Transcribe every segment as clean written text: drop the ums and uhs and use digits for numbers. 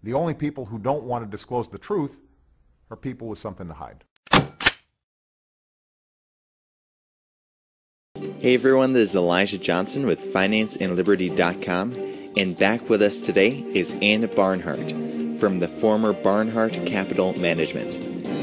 The only people who don't want to disclose the truth are people with something to hide. Hey everyone, this is Elijah Johnson with FinanceAndLiberty.com, and back with us today is Ann Barnhardt from the former Barnhardt Capital Management.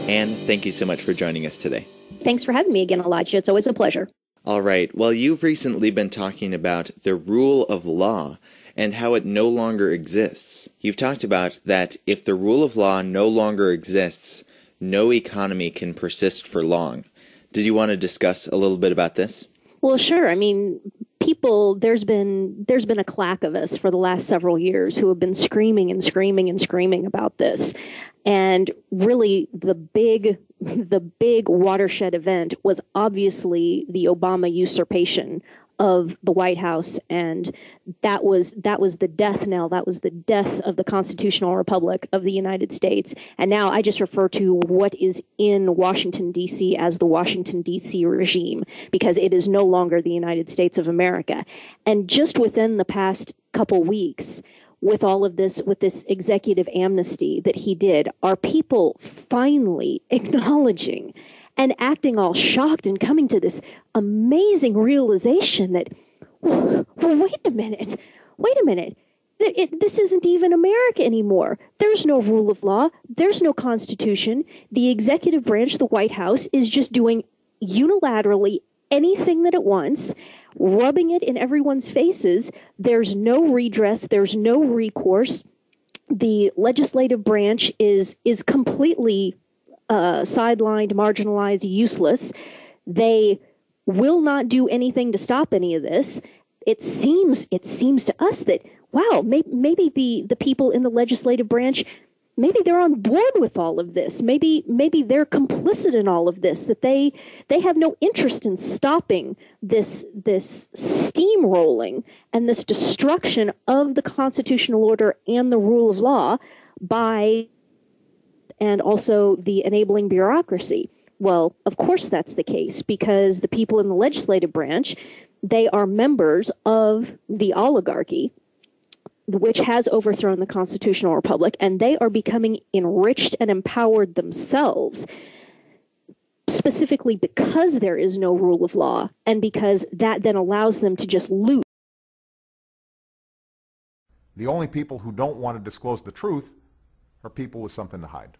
Ann, thank you so much for joining us today. Thanks for having me again, Elijah. It's always a pleasure. All right. Well, you've recently been talking about the rule of law and how it no longer exists. You've talked about that if the rule of law no longer exists, no economy can persist for long. Did you want to discuss a little bit about this? Well, sure. I mean, there's been a clack of us for the last several years who have been screaming and screaming and screaming about this. And really, the big watershed event was obviously the Obama usurpation of the White House, and that was the death knell. That was the death of the constitutional republic of the United States. And now I just refer to what is in Washington, D.C. as the Washington, D.C. regime, because it is no longer the United States of America. And just within the past couple weeks, with all of this, with this executive amnesty that he did, are people finally acknowledging and acting all shocked and coming to this amazing realization that, well, wait a minute. This isn't even America anymore. There's no rule of law. There's no constitution. The executive branch, the White House, is just doing unilaterally anything that it wants, rubbing it in everyone's faces. There's no redress. There's no recourse. The legislative branch is completely sidelined, marginalized, useless. They will not do anything to stop any of this. It seems to us that, wow, maybe the people in the legislative branch, maybe they're on board with all of this. Maybe they're complicit in all of this, that they have no interest in stopping this steamrolling and this destruction of the constitutional order and the rule of law and also the enabling bureaucracy. Well, of course that's the case, because the people in the legislative branch, they are members of the oligarchy, which has overthrown the constitutional republic, and they are becoming enriched and empowered themselves, specifically because there is no rule of law, and because that then allows them to just loot. The only people who don't want to disclose the truth are people with something to hide.